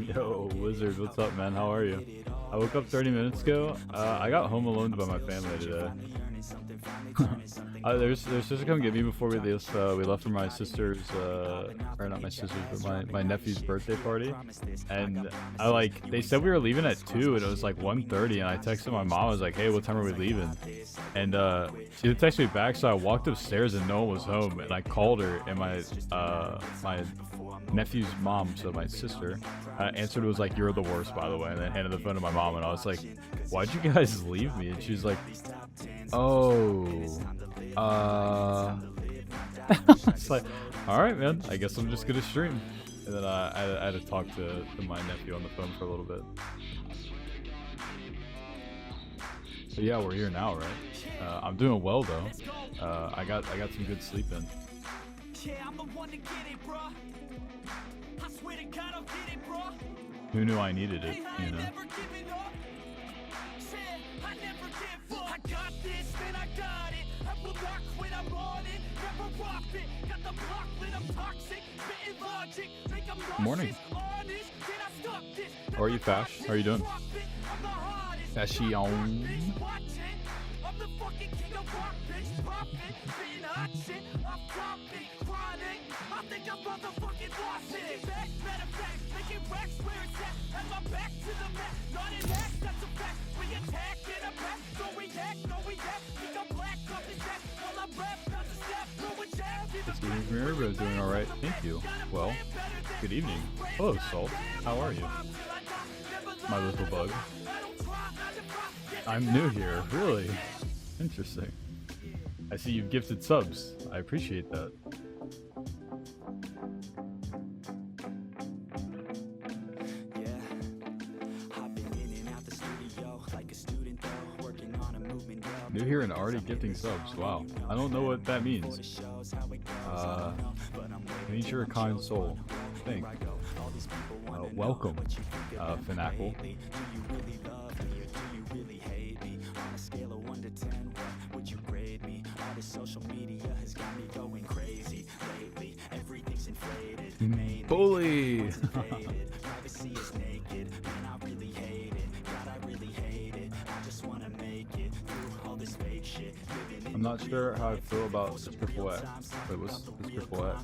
Yo, Wizard, what's up, man? How are you? I woke up 30 minutes ago. I got home alone by my family today. Their sister come get me before we left. We left for my sister's, or not my sister's, but my nephew's birthday party. And they said we were leaving at 2, and it was like 1:30. And I texted my mom. I was like, "Hey, what time are we leaving?" And she didn't text me back, so I walked upstairs and no one was home. And I called her, and my nephew's mom, so my sister, answered. Was like, "You're the worst, by the way," and then handed the phone to my mom. And I was like, "Why'd you guys leave me?" And she's like, "Oh, it's like, all right, man. I guess I'm just gonna stream." And then I had to talk to my nephew on the phone for a little bit. But yeah, we're here now, right? I'm doing well though. I got some good sleep in. Who knew I needed it, you know? Morning. How are you, Fash? How are you doing? Fashion. Everybody's doing all right. Thank you. Well, good evening. Hello, Salt. How are you? My little bug. I'm new here. Really? Interesting. I see you've gifted subs. I appreciate that. New here and already gifting subs. Wow. I don't know what that means. Means you're a kind soul. Thank you. Welcome, Finacle. Bully! I'm not sure how I feel about this purple at. Wait, what's this purple at?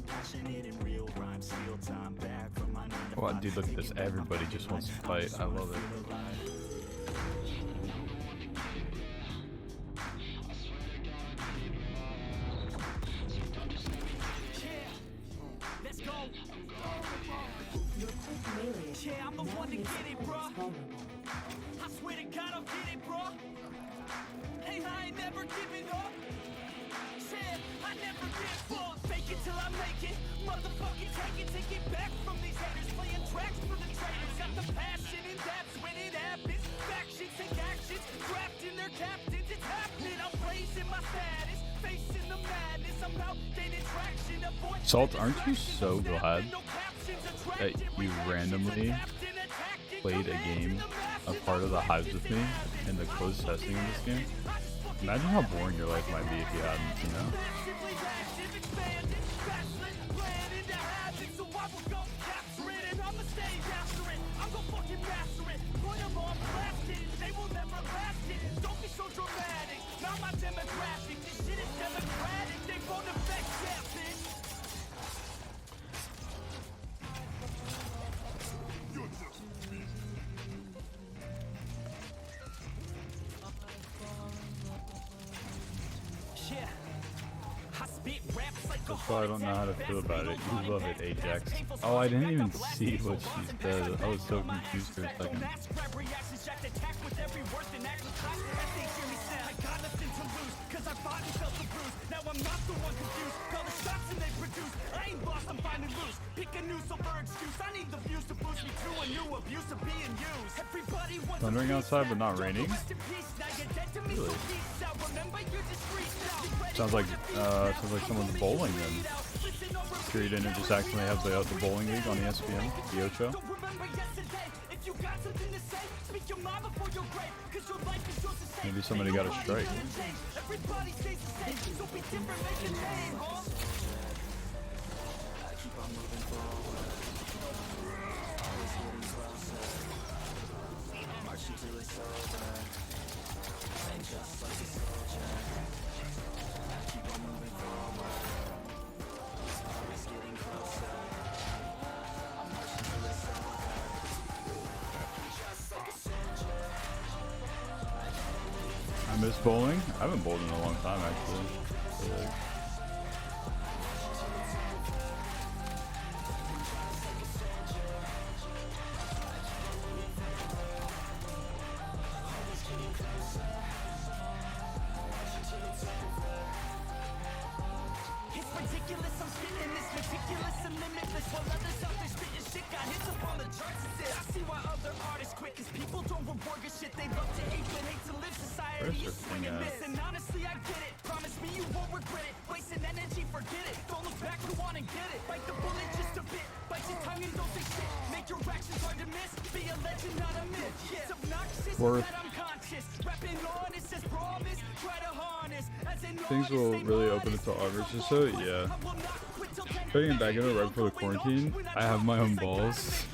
Oh, dude, look at this. Everybody just wants to fight. I love it. Salt, aren't you so glad that you randomly played a game, a part of the Hives with me, in the closed testing of this game? Imagine how boring your life might be if you hadn't, you know? That's why I don't know how to feel about it. You love it, Ajax. Oh, I didn't even see what she said. I was so confused for a second. Thundering outside, but not raining? Really? Sounds like someone's bowling then. Sure you didn't just actually have the bowling league on ESPN, the Ocho? Maybe somebody got a strike. I miss bowling. I haven't bowled in a long time, actually. Things will really open until August or so, yeah. Putting back into right before the quarantine, I have my own balls.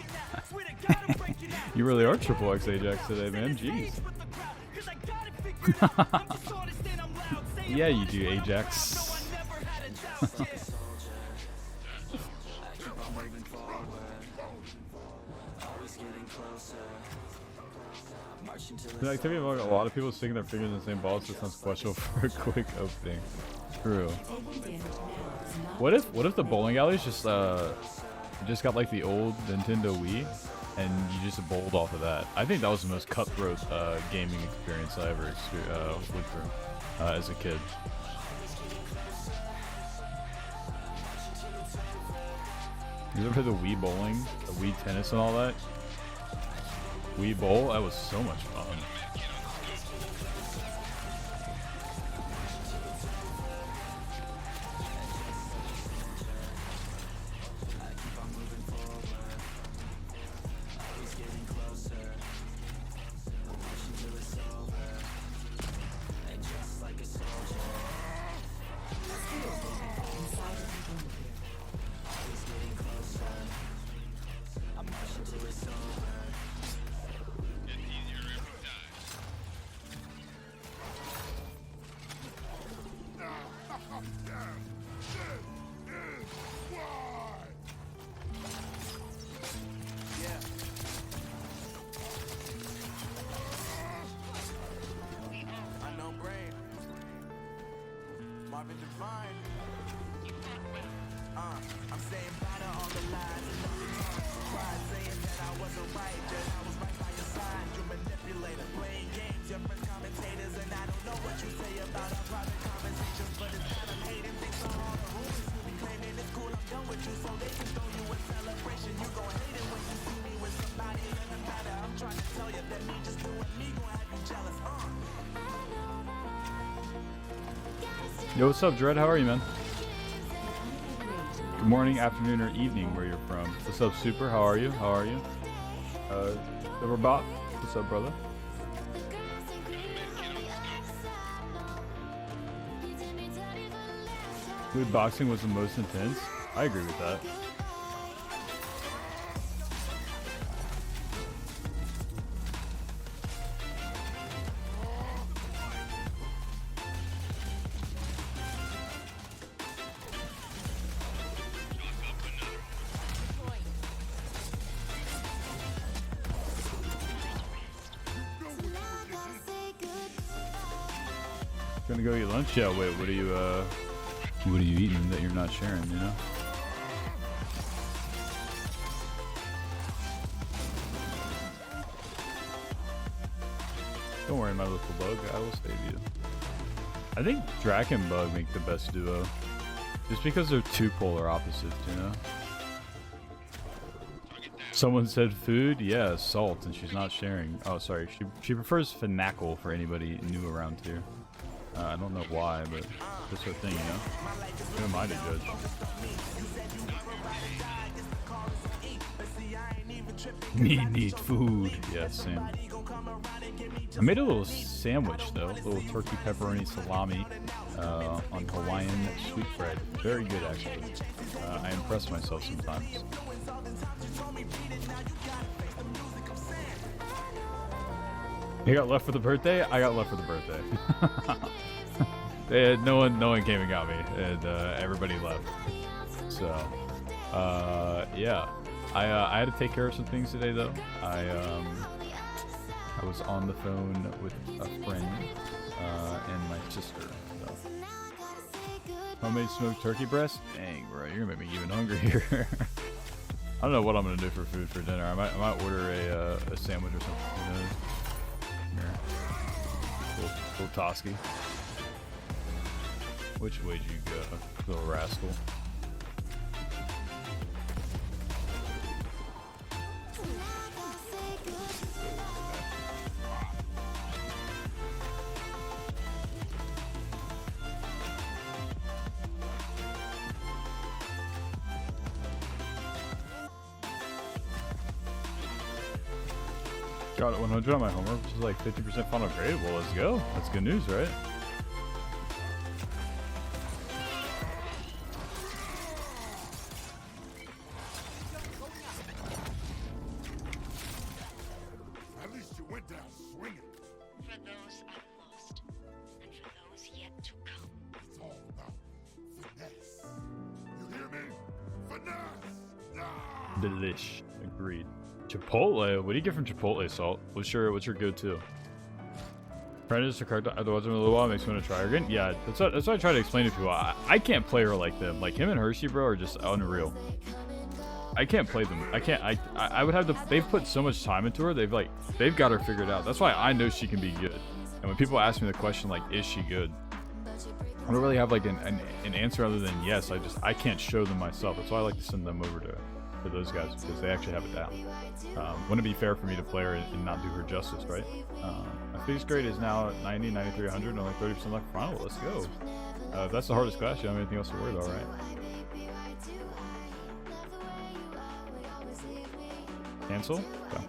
You really are triple X Ajax today, man. Jeez. Yeah, you do, Ajax. The activity among a lot of people sticking their fingers in the same balls, so it sounds questionable for a quick opening. True. What if the bowling alleys just got like the old Nintendo Wii, and you just bowled off of that? I think that was the most cutthroat gaming experience I ever went through as a kid. You ever heard the Wii bowling, the Wii tennis, and all that? Wii bowl? That was so much fun. Yo, what's up, Dread? How are you, man? Good morning, afternoon, or evening where you're from. What's up, Super? How are you? How are you? Silverbot, what's up, brother? Wii boxing was the most intense. I agree with that. Gonna go eat lunch? Yeah, wait, what are you eating that you're not sharing, you know? Don't worry, my little bug, I will save you. I think Drac and Bug make the best duo. Just because they're two polar opposites, you know? Someone said food? Yeah, salt, and she's not sharing. Oh, sorry, she prefers Finacle for anybody new around here. I don't know why, but it's her thing, you know? Who am I to judge? Need food. Yeah, same. I made a little sandwich, though. A little turkey pepperoni salami on Hawaiian sweetbread. Very good, actually. I impress myself sometimes. You got left for the birthday? I got left for the birthday. No one came and got me, and everybody left. So, yeah. I had to take care of some things today, though. I was on the phone with a friend and my sister. So. Homemade smoked turkey breast? Dang, bro, you're gonna make me even hungrier. I don't know what I'm gonna do for food for dinner. I might order a sandwich or something. Who knows? Here. Little Toski. Which way'd you go, little rascal? Got it 100 on my homework, which is like 50% final grade. Well, let's go. That's good news, right? At least you went down swinging. For those I've lost, and for those yet to come. It's all about finesse. You hear me? Finesse! Ah! Delish. Agreed. Chipotle? What do you get from Chipotle, Salt? What's your go-to? Friend is the correct. I watched him a little while. Makes me want to try her again. Yeah, that's what I try to explain to people. I can't play her like them. Like him and Hershey, bro, are just unreal. I can't play them. I can't. I would have to. They've put so much time into her. They've got her figured out. That's why I know she can be good. And when people ask me the question like, is she good? I don't really have like an answer other than yes. I can't show them myself. That's why I like to send them over to those guys because they actually have it down. Wouldn't it be fair for me to play her and not do her justice, right? My physics grade is now at 90, 93, 100, and only 30% left for final. Let's go. If that's the hardest class, you don't have anything else to worry about, right? Cancel? Okay.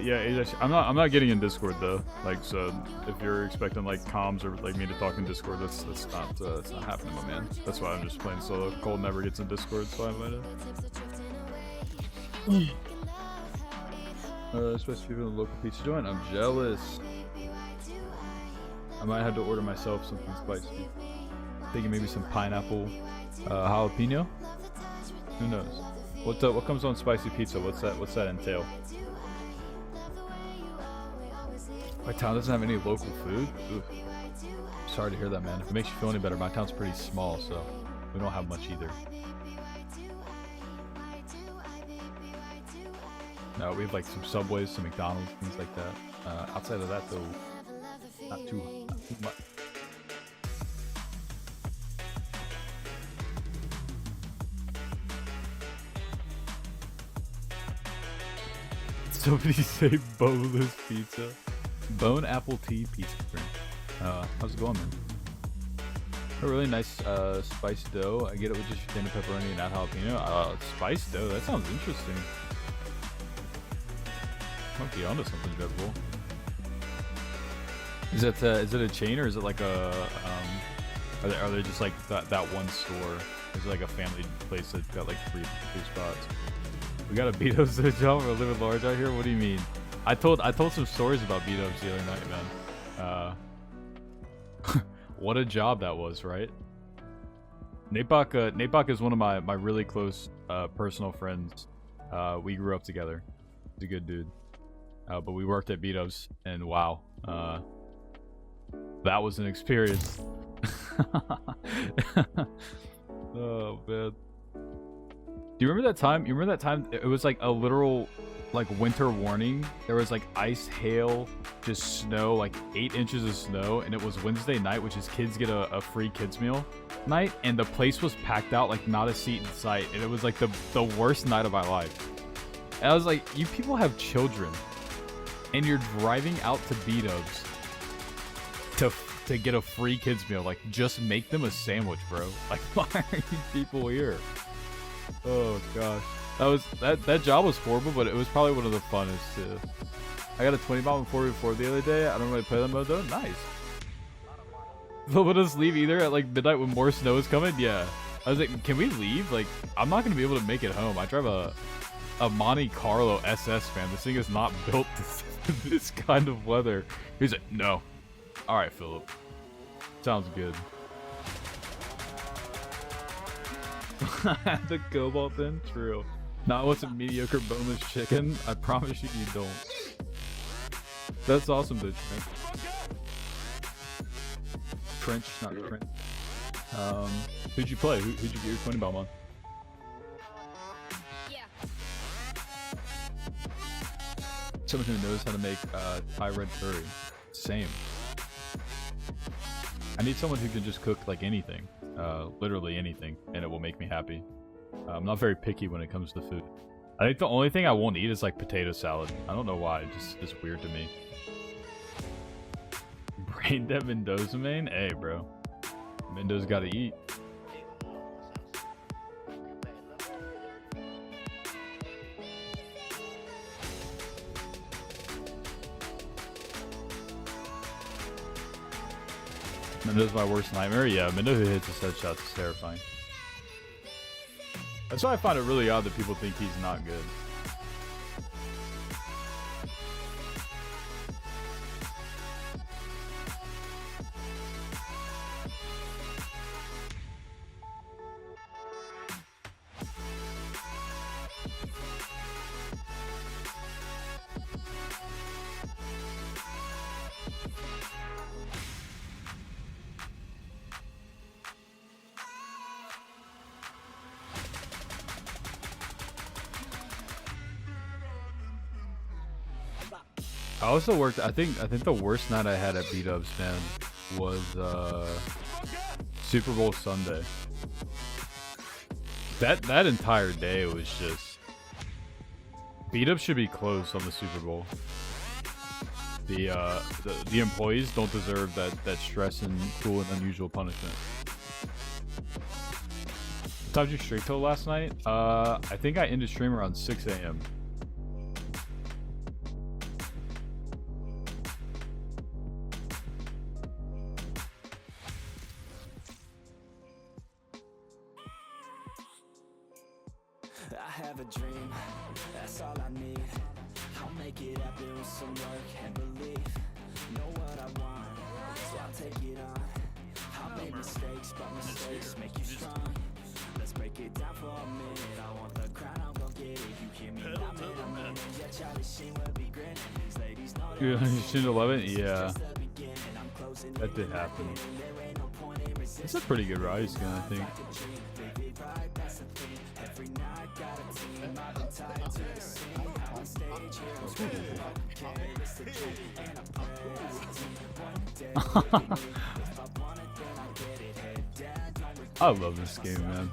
Yeah, I'm not getting in Discord though. Like, so if you're expecting like comms or like me to talk in Discord, that's not happening, my man. That's why I'm just playing solo. Cole never gets in Discord, so I invited. Especially people in the local pizza joint. I'm jealous. I might have to order myself something spicy. Thinking maybe some pineapple, jalapeno. Who knows? What comes on spicy pizza? What's that entail? My town doesn't have any local food? Oof. Sorry to hear that, man. If it makes you feel any better, my town's pretty small, so we don't have much either. No, we have like some Subways, some McDonald's, things like that. Outside of that, though, not too much. Somebody say boneless pizza. Bone apple tea pizza cream. How's it going, man? A really nice spiced dough. I get it with just thin pepperoni and not jalapeno. Spiced dough. That sounds interesting. Might be onto something dreadful. Is it a chain or is it like a are they just like that one store? Is it like a family place that's got like three spots? We got a B-dubs to job. We're living large out here. What do you mean? I told some stories about B-dubs the other night, man. What a job that was, right? Napok is one of my really close personal friends. We grew up together. He's a good dude. But we worked at B-dubs, and wow, that was an experience. Oh man. Do you remember that time? You remember that time? It was like a literal, like, winter warning. There was like ice, hail, just snow, like 8 inches of snow, and it was Wednesday night, which is kids get a free kids meal night, and the place was packed out, like not a seat in sight, and it was like the worst night of my life. And I was like, you people have children, and you're driving out to B-dubs to get a free kids meal. Like, just make them a sandwich, bro. Like, why are you people here? Oh gosh, that job was horrible, but it was probably one of the funnest too. I got a 20 bomb in 4v4 the other day. I don't really play that mode though. Nice. They'll let us leave either at like midnight when more snow is coming. Yeah, I was like, can we leave? Like, I'm not gonna be able to make it home. I drive a Monte Carlo SS, man. This thing is not built to this kind of weather. He's like, no. All right, Philip. Sounds good. The cobalt then? True. Not what's a mediocre boneless chicken. I promise you, you don't. That's awesome, bitch, man. Trench, not Trent. Who'd you play? Who'd you get your 20 bomb on? Yeah. Someone who knows how to make Thai red curry. Same. I need someone who can just cook like anything. Literally anything, and it will make me happy. I'm not very picky when it comes to food. I think the only thing I won't eat is like potato salad. I don't know why, just weird to me. Brain dead Mendoza main? Hey bro, Mendoza gotta eat. Mendoza's my worst nightmare? Yeah, Mendoza hits his headshots. It's terrifying. That's why I find it really odd that people think he's not good. I also worked. I think the worst night I had at B-dubs, man, was Super Bowl Sunday. That entire day was just B-dubs should be closed on the Super Bowl. The employees don't deserve that stress and cruel and unusual punishment. What time did you stream till last night? I think I ended stream around 6 a.m. I have a dream, that's all I need. I'll make it happen with some work and belief. Know what I want, so I'll take it on. I'll make mistakes, but mistakes make you strong. Let's break it down for a minute. I want the crown, I'm gonna get it. You hear me knocking a minute. Yeah, Charlie Sheen will be grinning. These ladies know that You streamed 11? Yeah, just the beginning. I'm closing that did happen. It's a pretty good rise skin, I think. I love this game, man.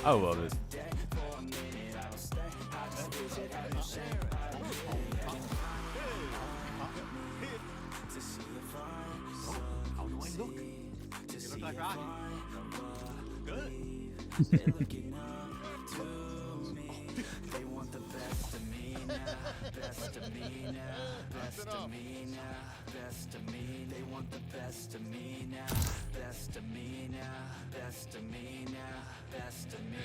I love it. They're looking up to me. They want the best of me now, best of me now, best of me now, best of me. They want the best of me now, best of me now, best of me now, best of me.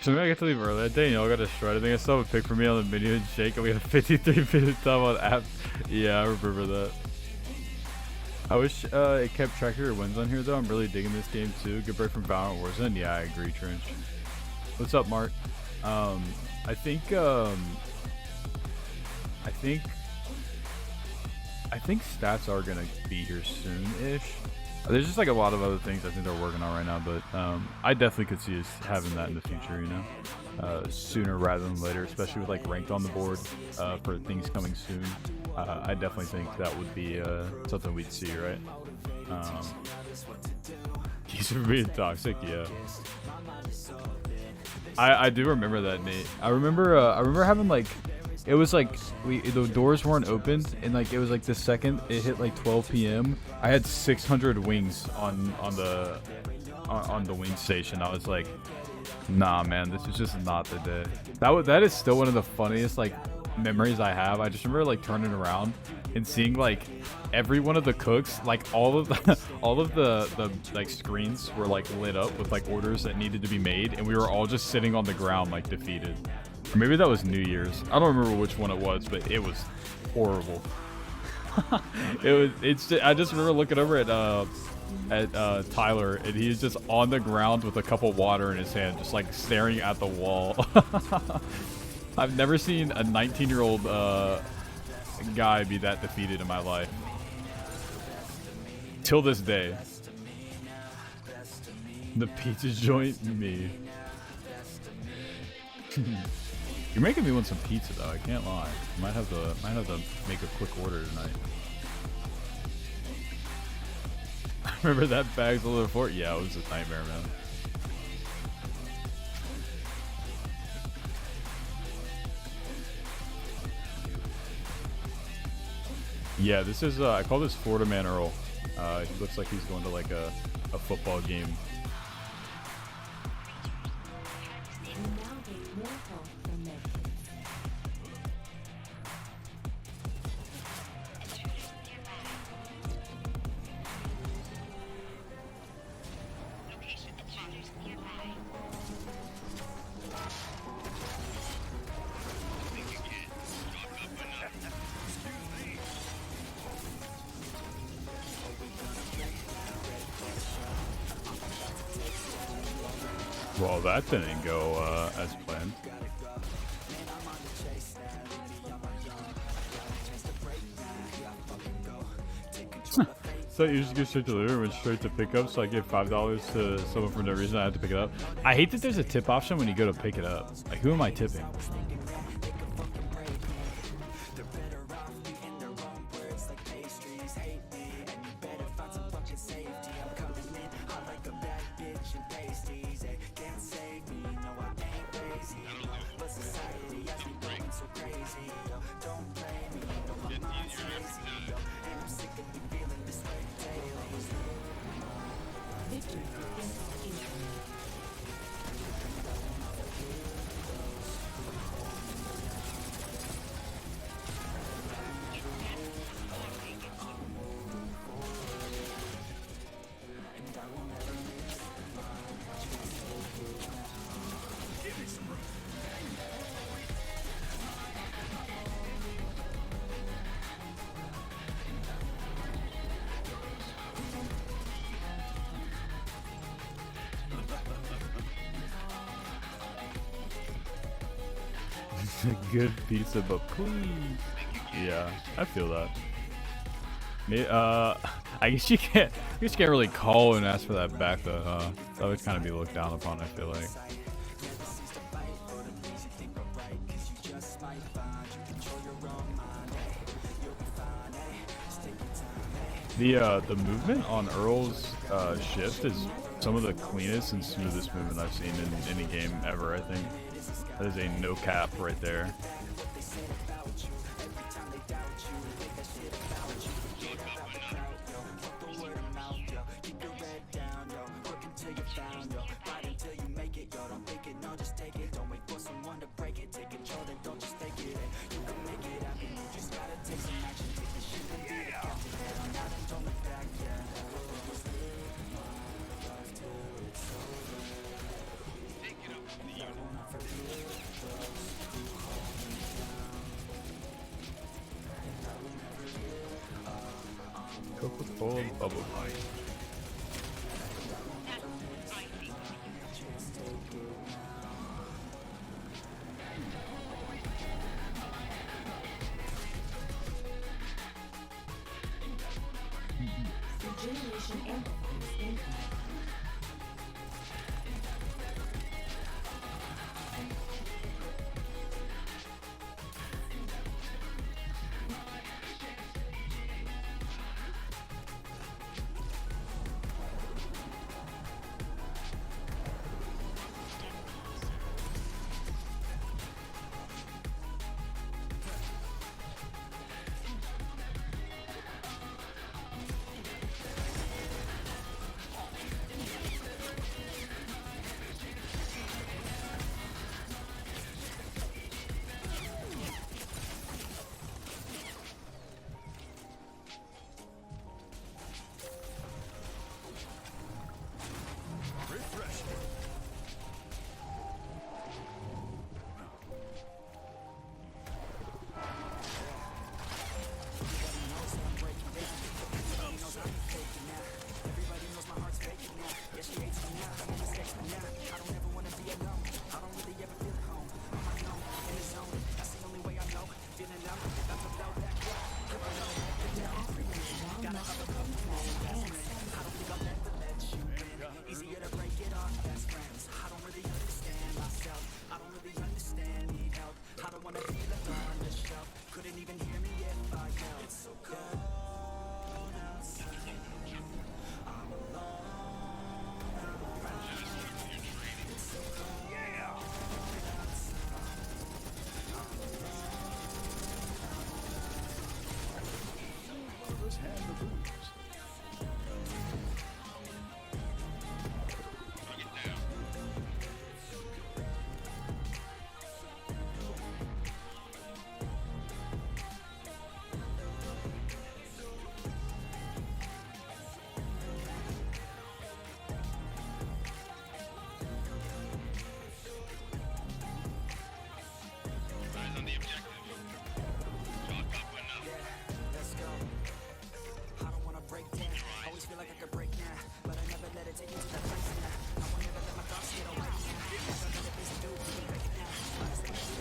So maybe I get to leave early that day and y'all got a shred. I think I saw a pic for me on the menu and shake, and we had a 53-minute time on app. Yeah, I remember that. I wish it kept track of your wins on here though. I'm really digging this game too. Good break from Valorant Warzone. Yeah, I agree, Trench. What's up, Mark? I think stats are gonna be here soon-ish. There's just like a lot of other things I think they're working on right now, but I definitely could see us having that in the future, you know, sooner rather than later, especially with like ranked on the board for things coming soon. I definitely think that would be something we'd see, right? He's being toxic, yeah. I do remember that, Nate. I remember having like, it was like the doors weren't opened, and like it was like the second it hit like 12 p.m. I had 600 wings on the wing station. I was like, nah, man, this is just not the day. That is still one of the funniest like memories I have. I just remember like turning around and seeing like every one of the cooks, like all of the like screens were like lit up with like orders that needed to be made, and we were all just sitting on the ground like defeated. Or maybe that was New Year's. I don't remember which one it was, but it was horrible. I just remember looking over at Tyler, and he's just on the ground with a cup of water in his hand, just like staring at the wall. I've never seen a 19-year-old guy be that defeated in my life. Till this day. The pizza joint, me. You're making me want some pizza though, I can't lie. Might have to make a quick order tonight. Remember that bag's a little fort? Yeah, it was a nightmare, man. Yeah, this is I call this Florida Man Earl. He looks like he's going to like a football game. Well, that didn't go as planned. So you just go straight to the delivery and went straight to pickup, so I gave $5 to someone for no reason. I had to pick it up. I hate that there's a tip option when you go to pick it up. Like, who am I tipping? Good pizza, but please. Yeah, I feel that. I guess you can't really call and ask for that back though. That would kind of be looked down upon, I feel like. The movement on Earl's shift is some of the cleanest and smoothest movement I've seen in any game ever, I think. That is a no cap right there. Coca-Cola bubble pie.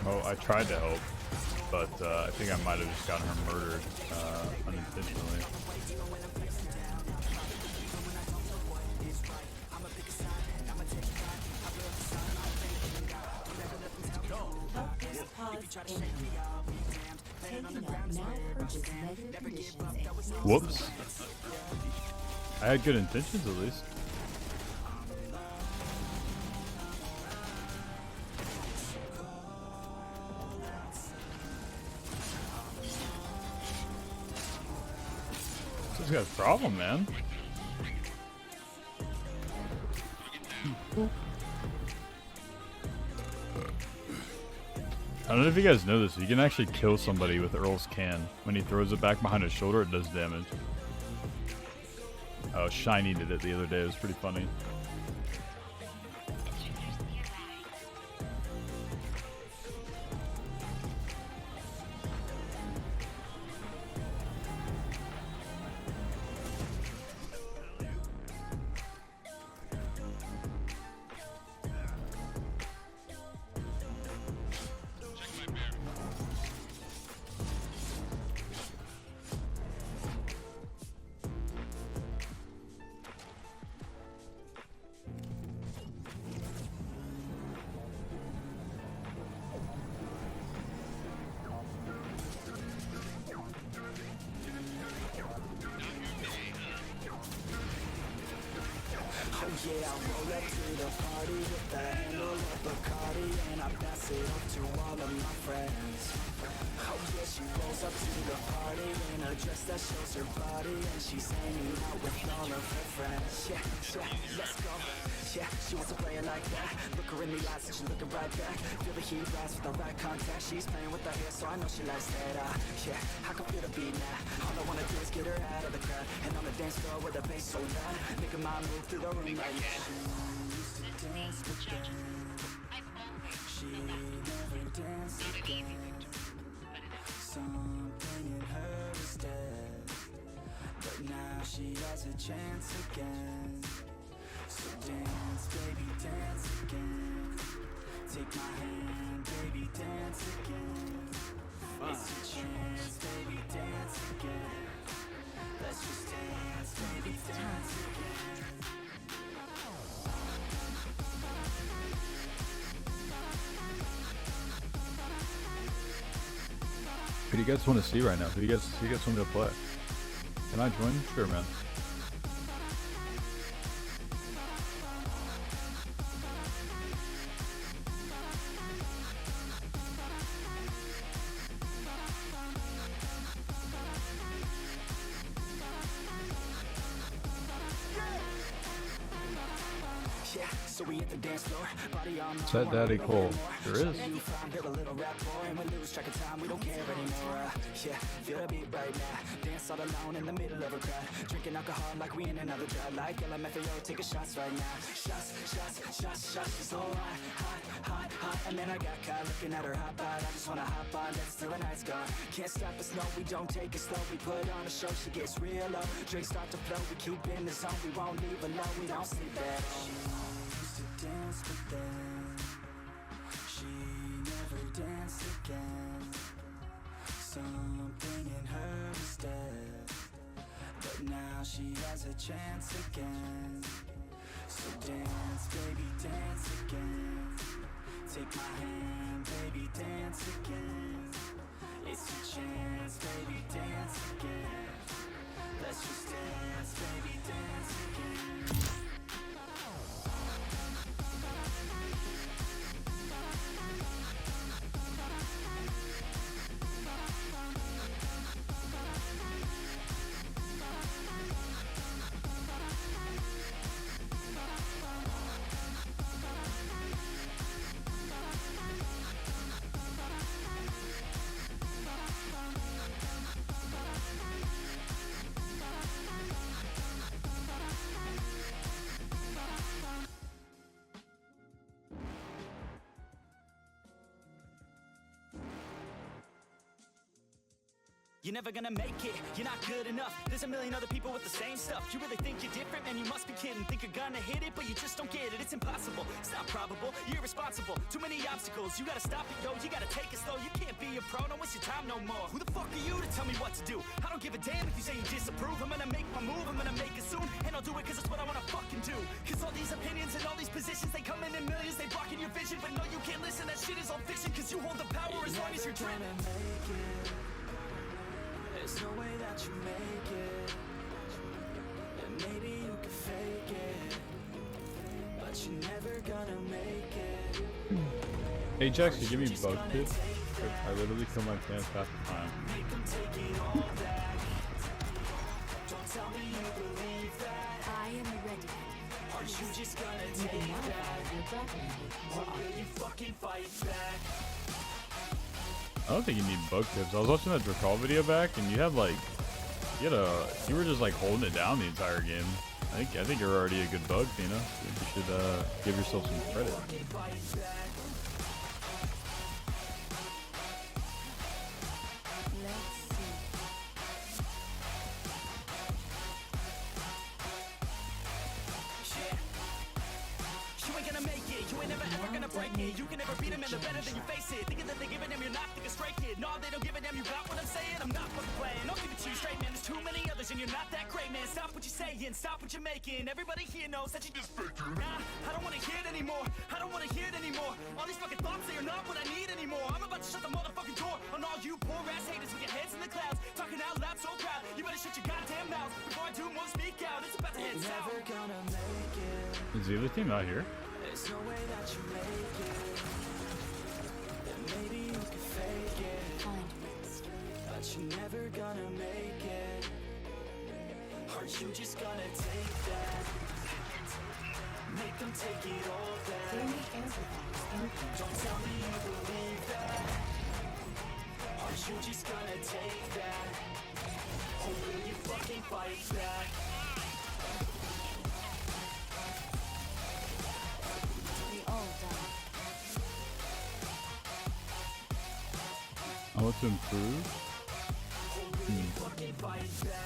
promote. I tried to help, but I think I might have just gotten her murdered unintentionally. Whoops. I had good intentions at least. This guy's a problem, man. I don't know if you guys know this, you can actually kill somebody with Earl's can. When he throws it back behind his shoulder, it does damage. Oh, Shiny did it the other day, it was pretty funny. Yeah, I roll up to the party with the handle of Bacardi, and I pass it off to all of my friends. Oh yeah, she rolls up to the party in a dress that shows her body, and she's hanging out with all of her friends. Yeah, yeah, let's go. Yeah, she wants to play it like that. Look her in the eyes and she's looking right back. Feel the heat rise with the right contact. She's playing with her hair, so I know she likes that. Yeah, I can feel the beat now. All I wanna do is get her out of the crowd, and on the dance floor with the bass so loud, make her mind move through the room like that. She never danced again. Something in her is dead, but now she has a chance again. So dance, baby, dance again. Take my hand, baby, dance again. It's a chance, baby, dance again. Let's just dance, baby, dance again. Who do you guys want to see right now? Who do you guys want me to play? Can I join? Sure, man. So we hit the dance floor, body on Is that Daddy Cole? There is. Hear a little rap boy, and we lose track of time, we don't care anymore. Yeah, feel the beat right now. Dance all alone in the middle of a crowd. Drinking alcohol like we in another drought. Like LMFAO, taking shots right now. Shots, shots, shots, shots. She's so hot, hot, hot, hot. And then I got caught looking at her hot bod. I just wanna hop on, dance till the night's gone. Can't stop us, no, we don't take it slow. We put on a show, she gets real low. Drinks start to flow, we keep in the zone. We won't leave alone, we don't sleep at all. Dance with them. She never danced again. Something in her is dead, but now she has a chance again. So dance, baby, dance again. Take my hand, baby, dance again. It's a chance, baby, dance again. Let's just dance, baby, dance again. You're never gonna make it, you're not good enough. There's a million other people with the same stuff. You really think you're different, man, you must be kidding. Think you're gonna hit it, but you just don't get it. It's impossible, it's not probable, you're irresponsible. Too many obstacles, you gotta stop it, yo. You gotta take it slow, you can't be a pro, don't waste your time no more. Who the fuck are you to tell me what to do? I don't give a damn if you say you disapprove. I'm gonna make my move, I'm gonna make it soon. And I'll do it cause it's what I wanna fucking do. Cause all these opinions and all these positions, they come in millions, they blocking your vision. But no, you can't listen, that shit is all fiction. Cause you hold the power as long as you're dreaming. There's no way that you make it. And maybe you can fake it, but you're never gonna make it. Ajax, you give me bug tips? I literally kill my pants half the time. Make them take it all back. Don't tell me you believe that. I am ready. Are you just gonna take that? Or will you fucking fight back? I don't think you need bug tips. I was watching that Drakal video back, and you had like, you were just like holding it down the entire game. I think you're already a good bug, you know. You should give yourself some credit. You can never beat them and they're better than you face it. Thinking that they're giving them, you're not thinking straight, kid. No, they don't give a damn, you got what I'm saying. I'm not fucking playing, I'll give it to you straight, man. There's too many others and you're not that great, man. Stop what you're saying, stop what you're making. Everybody here knows that you just faking. Nah, I don't wanna hear it anymore. I don't wanna hear it anymore. All these fucking thoughts, they are not what I need anymore. I'm about to shut the motherfucking door on all you poor ass haters with your heads in the clouds. Talking out loud so proud, you better shut your goddamn mouth before I do more speak out. It's about to head south. Never gonna make it. Is the other team out here? There's no way that you make it. Maybe you can fake it, but you're never gonna make it. Are you just gonna take that? Make them take it all back. Don't tell me you believe that. Are you just gonna take that? Or will you fucking fight back? We all die. I want to improve.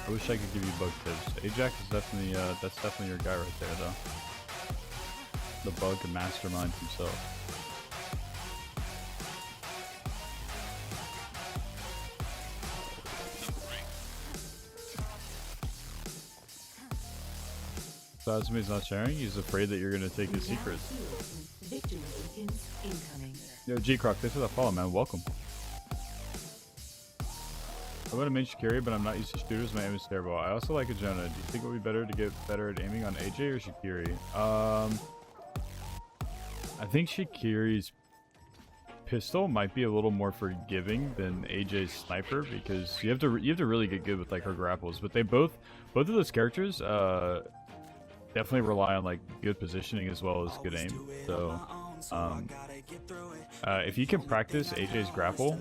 I wish I could give you bug tips. Ajax is definitely that's definitely your guy right there, though. The bug mastermind himself. So Asmi's not sharing. He's afraid that you're gonna take his secrets. Yo, G-Croc, thanks for that follow, man. Welcome. I want to main Shakiri, but I'm not used to shooters. My aim is terrible. I also like Ajona. Do you think it would be better to get better at aiming on AJ or Shakiri? I think Shakiri's pistol might be a little more forgiving than AJ's sniper because you have to really get good with like her grapples. But they both of those characters definitely rely on like good positioning as well as good aim. So if you can practice AJ's grapple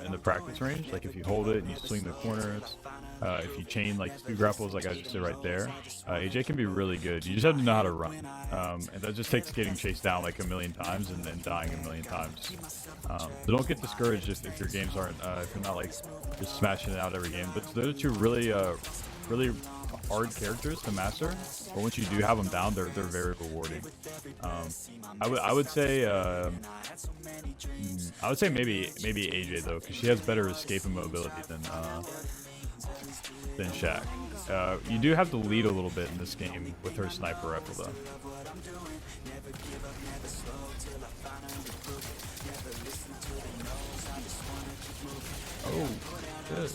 in the practice range, like if you hold it and you swing the corners, if you chain like 2 grapples like I just did right there, AJ can be really good. You just have to know how to run, and that just takes getting chased down like a million times and then dying a million times. So don't get discouraged if your games aren't, if you're not like just smashing it out every game. But those are 2 really hard characters to master, but once you do have them down, they're very rewarding. I would say maybe AJ though, because she has better escape and mobility than Shaq. You do have to lead a little bit in this game with her sniper rifle though. Oh, shit.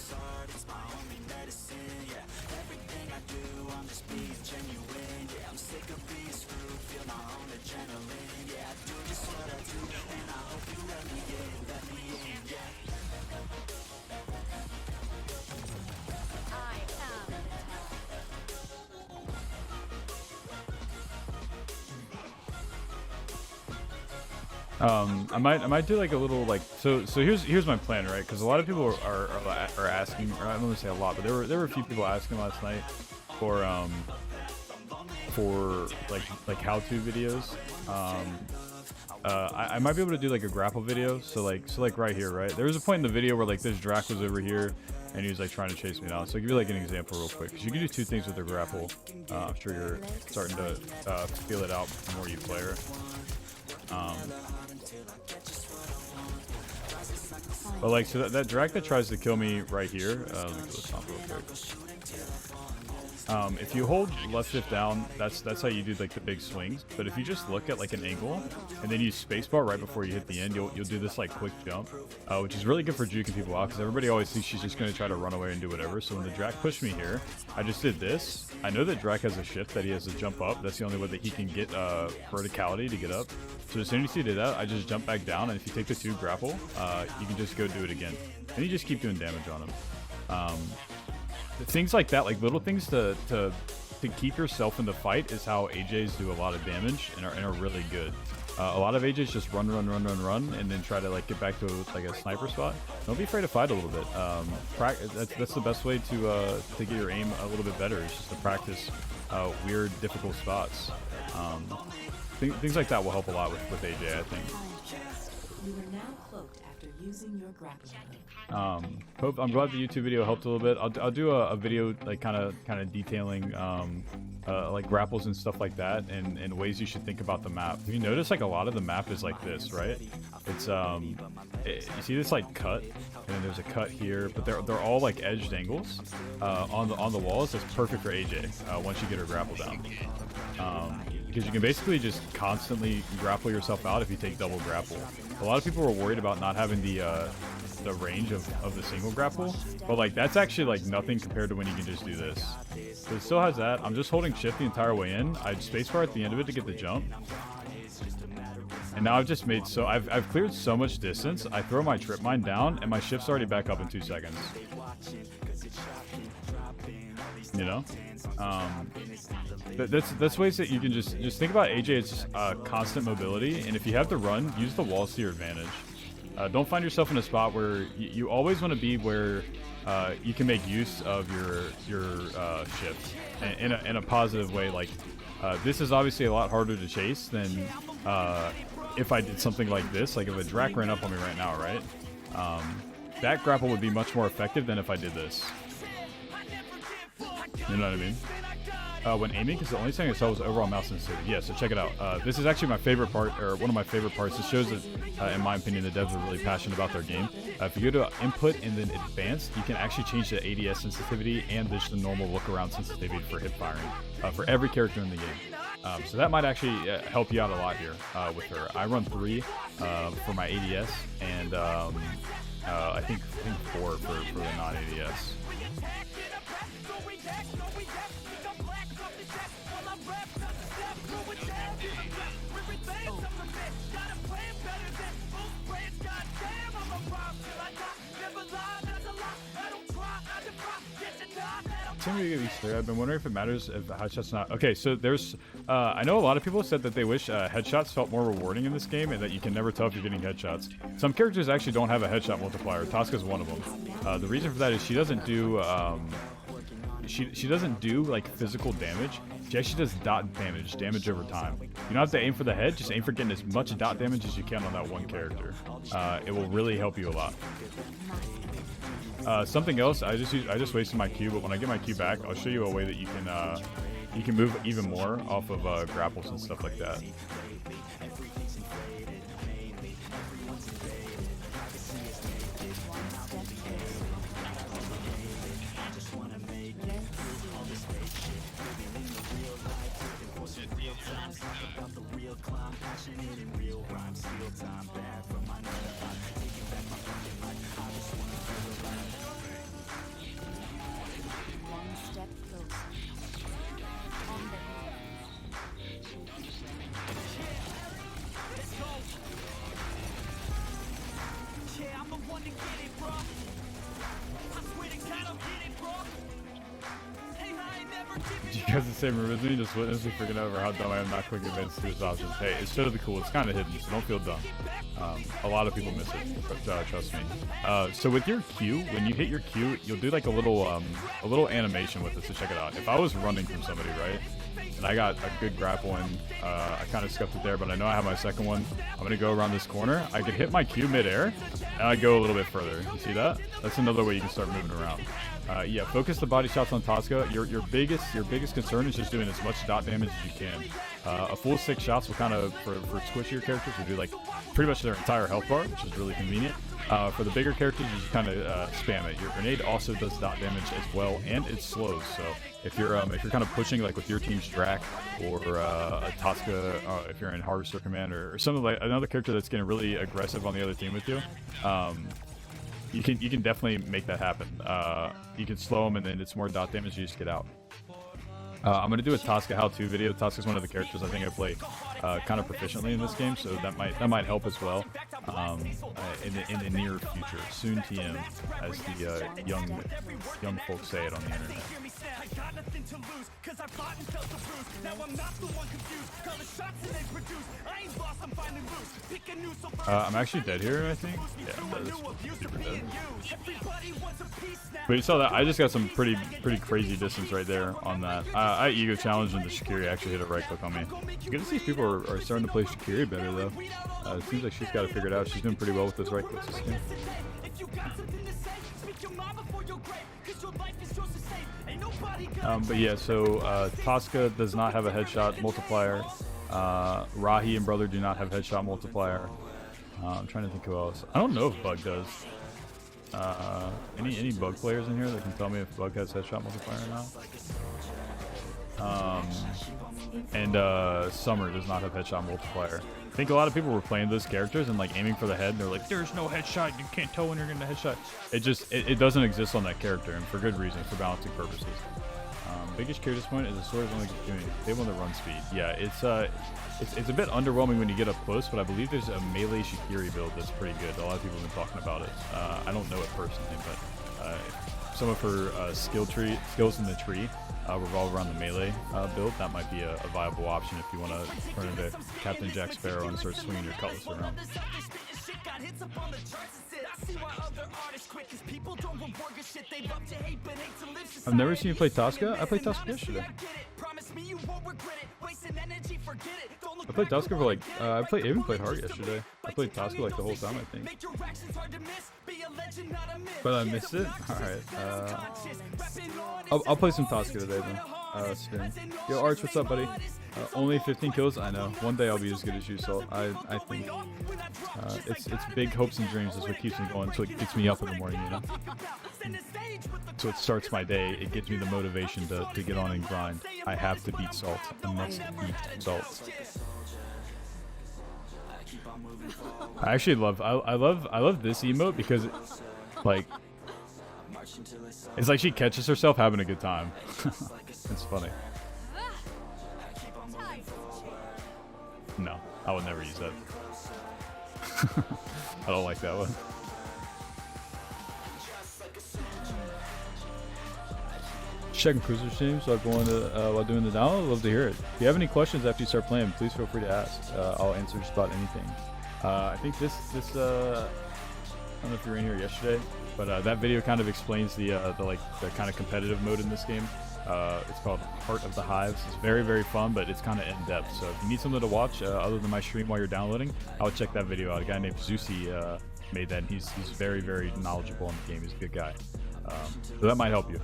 I might do like a little like so here's my plan, right? Because a lot of people are asking, or I don't want to say a lot, but there were a few people asking last night for like how-to videos. I might be able to do like a grapple video. So like right here, right? There was a point in the video where like this Drac was over here, and he was like trying to chase me down. So I'll give you like an example real quick, because you can do two things with the grapple. I'm sure you're starting to feel it out the more you play her. But like, so that Direct that tries to kill me right here, let me go this off real quick. If you hold left shift down, that's how you do like the big swings. But if you just look at like an angle and then use spacebar right before you hit the end, you'll do this like quick jump, which is really good for juking people out, because everybody always thinks she's just going to try to run away and do whatever. So when the Drac pushed me here, I just did this. I know that Drac has a shift that he has to jump up. That's the only way that he can get verticality to get up. So as soon as he did that, I just jump back down, and if you take the 2 grapple, you can just go do it again, and you just keep doing damage on him. Things like that, like little things to keep yourself in the fight, is how AJs do a lot of damage and are really good. A lot of AJs just run, and then try to like get back to like a sniper spot. Don't be afraid to fight a little bit. That's the best way to get your aim a little bit better, is just to practice weird, difficult spots. Things like that will help a lot with AJ, I think. You are now cloaked after using your grappling hook. I'm glad the YouTube video helped a little bit. I'll do a video like kind of detailing like grapples and stuff like that, and ways you should think about the map. If you notice, like a lot of the map is like this, right? It's you see this like cut, and then there's a cut here, but they're all like edged angles on the walls. That's perfect for AJ once you get her grapple down. Because you can basically just constantly grapple yourself out if you take double grapple. A lot of people were worried about not having the range of the single grapple, but like that's actually like nothing compared to when you can just do this. So it still has that. I'm just holding shift the entire way in. I spacebar at the end of it to get the jump. And now I've just made I've cleared so much distance. I throw my trip mine down, and my shift's already back up in 2 seconds. You know? That's ways that you can just think about AJ. It's just constant mobility, and if you have to run, use the walls to your advantage. Don't find yourself in a spot where you always want to be where you can make use of your shift in a positive way. Like this is obviously a lot harder to chase than if I did something like this. Like if a Drac ran up on me right now, right? That grapple would be much more effective than if I did this. You know what I mean? When aiming, because the only thing I saw was overall mouse sensitivity. Yeah, so check it out. This is actually my favorite part, or one of my favorite parts. It shows that, in my opinion, the devs are really passionate about their game. If you go to input and then advanced, you can actually change the ADS sensitivity and just the normal look around sensitivity for hip firing for every character in the game. So that might actually help you out a lot here with her. I run 3 for my ADS, and I think 4 for the non-ADS. I've been wondering if it matters if the headshots not. Okay, so there's I know a lot of people said that they wish headshots felt more rewarding in this game, and that you can never tell if you're getting headshots. Some characters actually don't have a headshot multiplier. Tosca's one of them. The reason for that is she doesn't do she doesn't do like physical damage. She actually does dot damage over time. You don't have to aim for the head, just aim for getting as much dot damage as you can on that one character. It will really help you a lot. Something else, I just wasted my Q, but when I get my Q back, I'll show you a way that you can move even more off of grapples and stuff like that. You guys the same room as me, just witness me freaking over how dumb I am not clicking events to his options. Hey, it's totally cool. It's kind of hidden, so don't feel dumb. A lot of people miss it, but trust me. So with your Q, when you hit your Q, you'll do like a little animation with it. So check it out. If I was running from somebody, right, and and I got a good grapple in. I kind of scuffed it there, but I know I have my second one. I'm going to go around this corner. I could hit my Q mid-air, and I go a little bit further. You see that? That's another way you can start moving around. Yeah, focus the body shots on Tosca. Your biggest concern is just doing as much dot damage as you can. A full 6 shots will kind of, for squishier characters, will do like pretty much their entire health bar, which is really convenient. For the bigger characters, you just kind of spam it. Your grenade also does dot damage as well, and it slows. So if you're kind of pushing like with your team's Drac or a Tosca, if you're in Harvester Command or something like another character that's getting really aggressive on the other team with you, you can definitely make that happen. You can slow them, and then it's more dot damage. You just get out. I'm gonna do a Tosca how-to video. Tosca's one of the characters I think I play kind of proficiently in this game, so that might help as well in the near future. Soon TM, as the young folks say it on the internet. I'm actually dead here, I think. Yeah, that is super dead. But you saw that I just got some pretty crazy distance right there on that. I ego challenged and the Shakiri actually hit a right click on me. Good to see people are starting to play Shakiri better though. It seems like she's got it figured out. She's doing pretty well with those right clicks this game. But yeah, so Tosca does not have a headshot multiplier. Rahi and Brother do not have headshot multiplier. I'm trying to think who else. I don't know if Bug does. Any Bug players in here that can tell me if Bug has headshot multiplier or not? And Summer does not have headshot multiplier. I think a lot of people were playing those characters and like aiming for the head, and they're like, "There's no headshot. You can't tell when you're getting a headshot." It doesn't exist on that character, and for good reason, for balancing purposes. Biggest care disappointment is the sword is only doing they want the run speed. Yeah, it's a bit underwhelming when you get up close, but I believe there's a melee Shakiri build that's pretty good. A lot of people have been talking about it. I don't know it personally, but some of her skills in the tree revolve around the melee build. That might be a viable option if you want to turn into Captain Jack Sparrow and start swinging your cutlass around. I've never seen you play Tosca. I played Tosca yesterday. I played Tosca for like I even played hard yesterday. I played Tosca like the whole time, I think. But I missed it. All right. I'll play some Tosca today then. Spin. Yo, Arch, what's up, buddy? Only 15 kills. I know. One day I'll be as good as you, so I think it's big hopes and dreams is what keeps me going. So it gets me up in the morning, you know. So it starts my day. It gives me the motivation to get on and grind. I have to beat Salt. I must beat Salt. I actually love I love this emote because it's like she catches herself having a good time. It's funny. No, I would never use that. I don't like that one. Checking cruiser streams while doing the download. Love to hear it. If you have any questions after you start playing, please feel free to ask. I'll answer just about anything. I think this I don't know if you were in here yesterday, but that video kind of explains the kind of competitive mode in this game. It's called Heart of the Hives. It's very fun, but it's kind of in depth. So if you need something to watch other than my stream while you're downloading, I would check that video out. A guy named Zeusy made that, and he's very knowledgeable in the game. He's a good guy. So that might help you.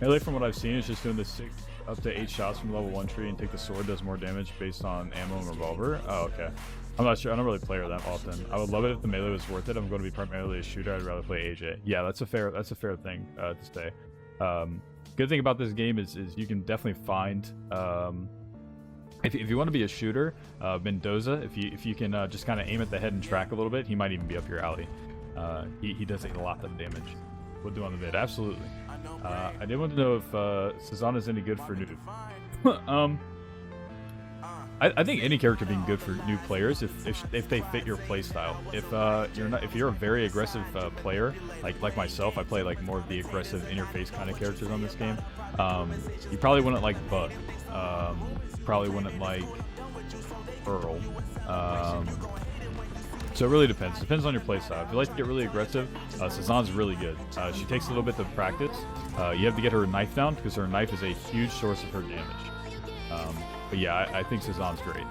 Melee, from what I've seen, is just doing the 6 up to 8 shots from level 1 tree and take the sword does more damage based on ammo and revolver. Oh, okay. I'm not sure. I don't really play her that often. I would love it if the melee was worth it. I'm going to be primarily a shooter. I'd rather play AJ. Yeah, that's a fair thing to say. Good thing about this game is you can definitely find if you want to be a shooter, Mendoza. If you can just kind of aim at the head and track a little bit, he might even be up your alley. He does a lot of damage. We'll do on the vid. Absolutely. I did want to know if Susanna's any good for noob. I think any character being good for new players if they fit your playstyle. If you're a very aggressive player like myself, I play like more of the aggressive interface kind of characters on this game. You probably wouldn't like Bug. Probably wouldn't like Earl. So it really depends. Depends on your playstyle. If you like to get really aggressive, Cezanne's really good. She takes a little bit to practice. You have to get her knife down because her knife is a huge source of her damage. But yeah, I think Cezanne's great.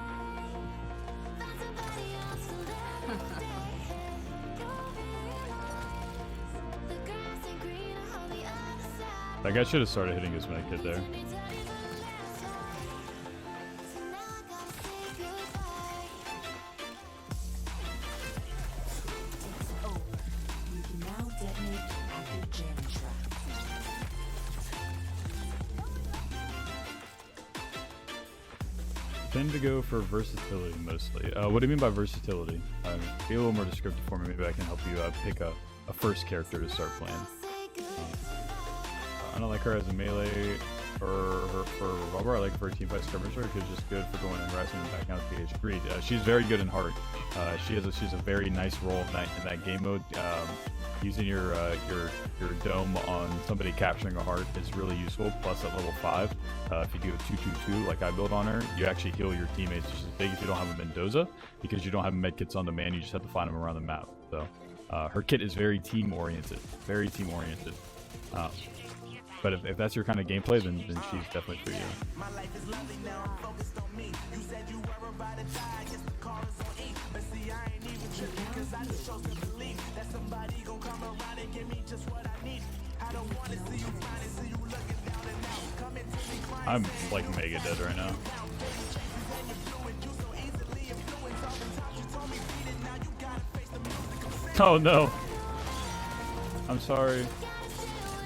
That guy should have started hitting his medkit there. You can now detonate active jamming trap. Tend to go for versatility mostly. What do you mean by versatility? Be a little more descriptive for me. Maybe I can help you pick a first character to start playing. I don't like her as a melee for revolver. I like her for a teamfight skirmisher because she's just good for going and harassing and backing out the PH. Agreed. She's very good in hard. She's a very nice role in that game mode. Using your dome on somebody capturing a heart is really useful. Plus at level 5, if you do a 2-2-2 like I build on her, you actually heal your teammates just as big if you don't have a Mendoza, because you don't have medkits on demand. You just have to find them around the map. So her kit is very team oriented. Very team oriented. But if that's your kind of gameplay, then she's definitely for you. My life is lovely now, I'm focused on me. You said you were about to die, I guess the car is on E. But see, I ain't even tripping, cause I just chose to believe that somebody gon' come around and give me just what I need. I don't wanna see you finally see you looking down and out. Come into me crying. I'm like mega dead right now. Oh no. I'm sorry.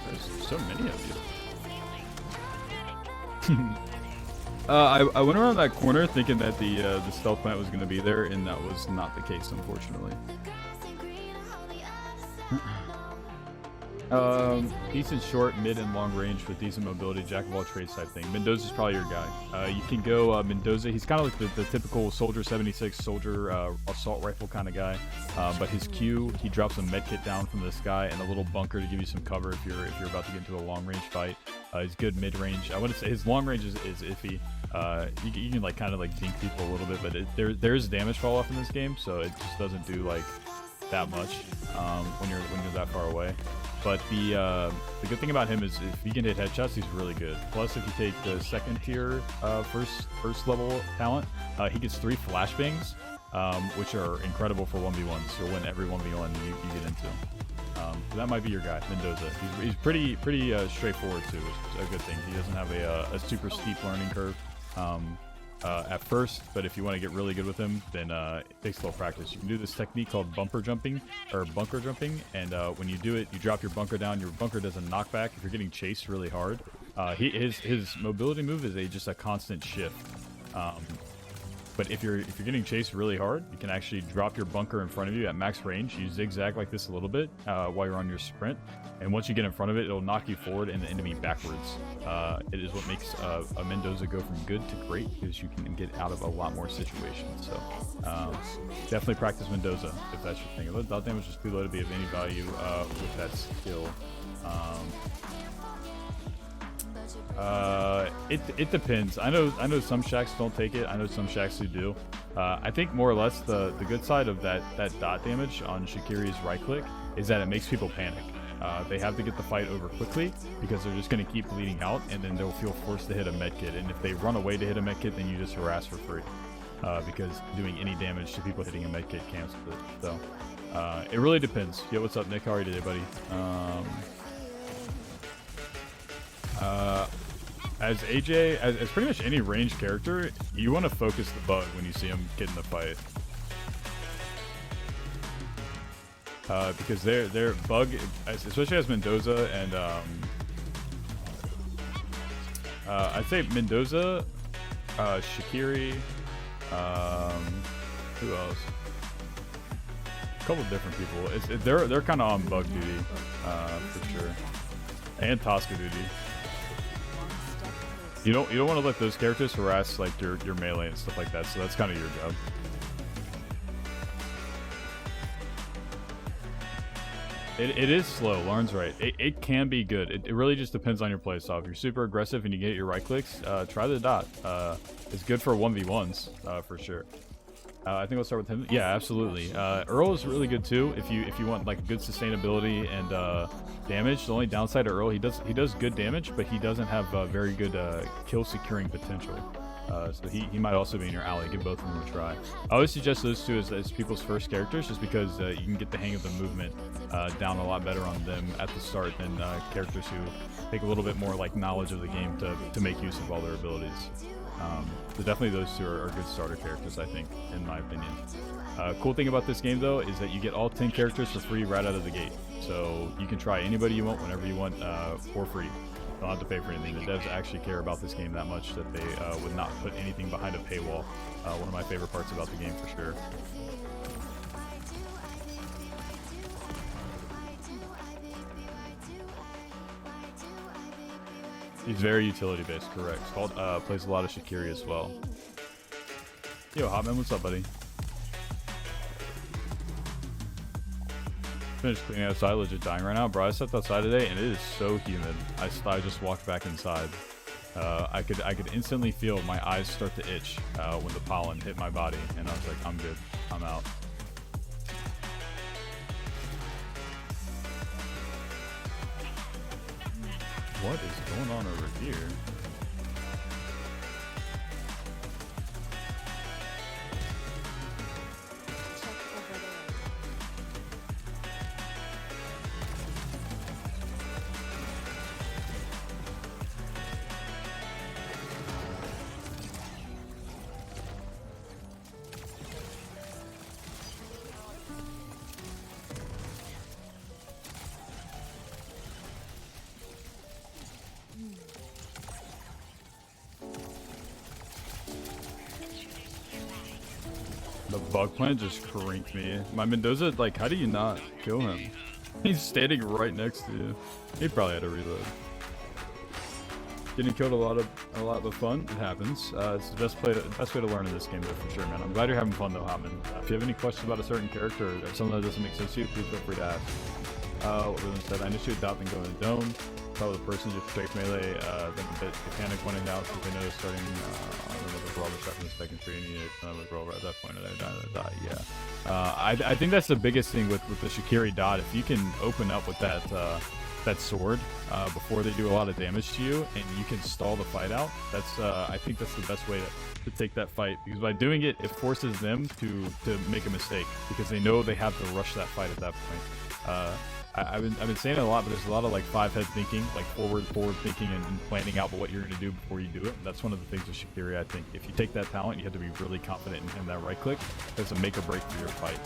There's so many of you. I went around that corner thinking that the stealth plant was going to be there, and that was not the case, unfortunately. Decent short, mid, and long range with decent mobility, jack of all trades type thing. Mendoza's probably your guy. You can go Mendoza. He's kind of like the typical Soldier 76 soldier assault rifle kind of guy. But his Q, he drops a medkit down from the sky and a little bunker to give you some cover if you're about to get into a long range fight. He's good mid range. I wouldn't say his long range is iffy. You can like kind of like dink people a little bit, but there is damage fall off in this game, so it just doesn't do like that much when you're that far away. But the good thing about him is if he can hit headshots, he's really good. Plus, if you take the second tier first level talent, he gets 3 flashbangs, which are incredible for 1v1s. You'll win every 1v1 you get into. So that might be your guy, Mendoza. He's pretty straightforward too, which is a good thing. He doesn't have a super steep learning curve at first, but if you want to get really good with him, then it takes a little practice. You can do this technique called bunker jumping, and when you do it, you drop your bunker down. Your bunker does a knockback if you're getting chased really hard. His mobility move is just a constant shift. But if you're getting chased really hard, you can actually drop your bunker in front of you at max range. You zigzag like this a little bit while you're on your sprint, and once you get in front of it, it'll knock you forward and the enemy backwards. It is what makes a Mendoza go from good to great, because you can get out of a lot more situations. So definitely practice Mendoza if that's your thing. Let dot damage just too low to be of any value with that skill. It depends. I know some shacks don't take it. I know some shacks who do. I think more or less the good side of that dot damage on Shakiri's right click is that it makes people panic. They have to get the fight over quickly because they're just going to keep bleeding out, and then they'll feel forced to hit a medkit. And if they run away to hit a medkit, then you just harass for free because doing any damage to people hitting a medkit cancels it. So it really depends. Yo, what's up, Nick? How are you today, buddy? As AJ, as pretty much any ranged character, you want to focus the bug when you see him get in the fight. Because their bug, especially as Mendoza and I'd say Mendoza, Shakiri, who else? A couple of different people. They're kind of on bug duty for sure, and Tosca duty. You don't want to let those characters harass like your melee and stuff like that. So that's kind of your job. It is slow. Lauren's right. It can be good. It really just depends on your playstyle. If you're super aggressive and you get your right clicks, try the dot. It's good for 1v1s for sure. I think I'll start with him. Yeah, absolutely. Earl is really good too. If you want like good sustainability and damage. The only downside to Earl, he does good damage, but he doesn't have very good kill securing potential. So he might also be in your alley. Give both of them a try. I always suggest those two as people's first characters, just because you can get the hang of the movement down a lot better on them at the start than characters who take a little bit more like knowledge of the game to make use of all their abilities. So definitely those two are good starter characters, I think, in my opinion. Cool thing about this game, though, is that you get all 10 characters for free right out of the gate. So you can try anybody you want, whenever you want, for free. Don't have to pay for anything. The devs actually care about this game that much that they would not put anything behind a paywall. One of my favorite parts about the game, for sure. He's very utility-based, correct. Plays a lot of Shikiri as well. Yo, Hotman, what's up, buddy? Finished cleaning outside, legit dying right now. Bro, I stepped outside today, and it is so humid. I just walked back inside. I could instantly feel my eyes start to itch when the pollen hit my body, and I was like, I'm good. I'm out. What is going on over here? The bug plant just cranked me. My Mendoza, like, how do you not kill him? He's standing right next to you. He probably had to reload. Getting killed a lot of fun. It happens. It's the best way to learn in this game, though, for sure, man. I'm glad you're having fun, though, Hotman. If you have any questions about a certain character or something that doesn't make sense to you, please feel free to ask. What Ruben said, I initially adopt and go in the dome. Probably the person just protects melee, then the panic went out since they know starting with a brawl shot from the second tree, and you kind of brawl right at that point, and I die. Yeah. I think that's the biggest thing with the Shikiri dot. If you can open up with that sword before they do a lot of damage to you, and you can stall the fight out, that's I think that's the best way to take that fight, because by doing it, it forces them to make a mistake, because they know they have to rush that fight at that point. I've been saying it a lot, but there's a lot of like five-head thinking, like forward thinking and planning out what you're going to do before you do it. That's one of the things with Shikiri, I think. If you take that talent, you have to be really confident in that right click. That's a make or break for your fight.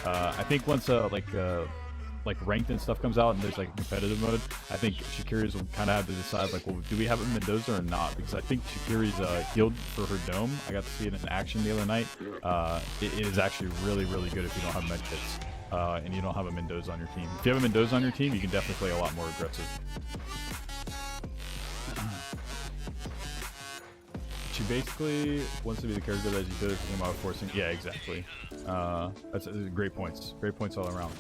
I think once like ranked and stuff comes out and there's like competitive mode, I think Shikiri's will kind of have to decide, like, well, do we have a Mendoza or not? Because I think Shikiri's healed for her dome. I got to see it in action the other night. It is actually really, really good if you don't have med kits. And you don't have a Mendoza on your team. If you have a Mendoza on your team, you can definitely play a lot more aggressive. She basically wants to be the character that you could think about forcing. Yeah, exactly. That's great points. Great points all around.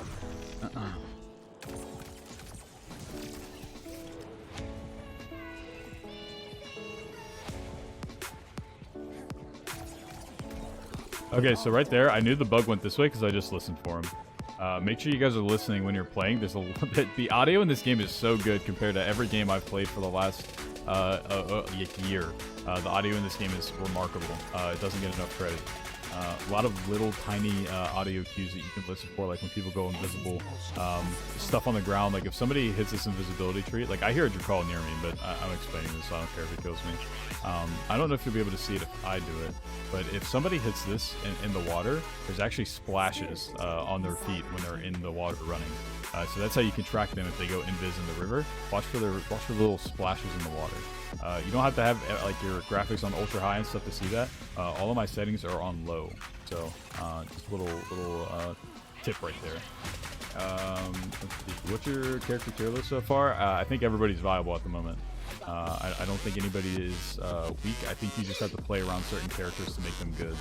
Okay, so right there, I knew the bug went this way because I just listened for him. Make sure you guys are listening when you're playing. There's a little bit. The audio in this game is so good compared to every game I've played for the last year. The audio in this game is remarkable. It doesn't get enough credit. A lot of little tiny audio cues that you can listen for, like when people go invisible, stuff on the ground. Like if somebody hits this invisibility tree, like I hear a Drakal near me, but I'm explaining this, so I don't care if it kills me. I don't know if you'll be able to see it if I do it, but if somebody hits this in the water, there's actually splashes on their feet when they're in the water running. So that's how you can track them if they go invis in the river. Watch for the little splashes in the water. You don't have to have like your graphics on ultra high and stuff to see that. All of my settings are on low, so just a little tip right there. Let's see. What's your character tier list so far? I think everybody's viable at the moment. I don't think anybody is weak. I think you just have to play around certain characters to make them good.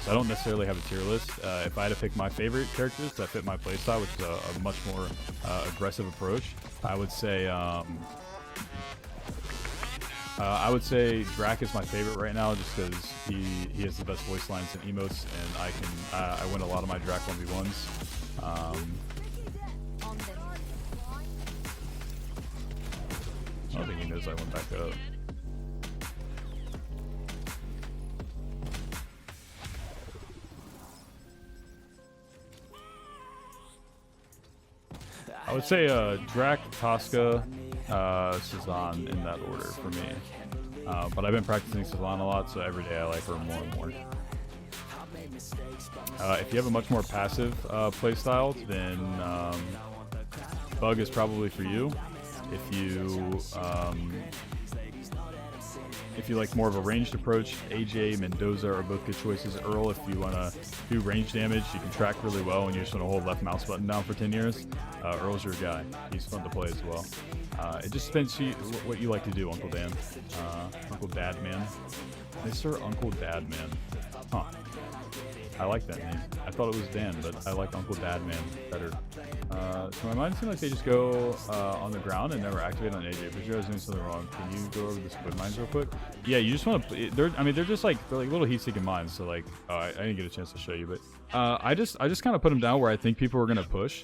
So I don't necessarily have a tier list. If I had to pick my favorite characters that fit my playstyle, which is a much more aggressive approach, I would say I would say Drac is my favorite right now, just because he has the best voice lines and emotes, and I win a lot of my Drac 1v1s. I don't think he knows I went back up. I would say Drac, Tosca, Cezanne in that order for me. But I've been practicing Cezanne a lot, so every day I like her more and more. If you have a much more passive playstyle, then Bug is probably for you. If you like more of a ranged approach, AJ, Mendoza are both good choices. Earl, if you want to do range damage, you can track really well and you just want to hold left mouse button down for 10 years. Earl's your guy. He's fun to play as well. It just depends what you like to do, Uncle Dan. Uncle Dad Man. Mr. Uncle Dad Man. Huh. I like that name. I thought it was Dan, but I like Uncle Dad Man better. So my mind seems like they just go on the ground and never activate on AJ. But you guys doing something wrong. Can you go over the squid mines real quick? Yeah, you just want to. They're just like little heat-seeking mines. So like, I didn't get a chance to show you, but I just kind of put them down where I think people are gonna push.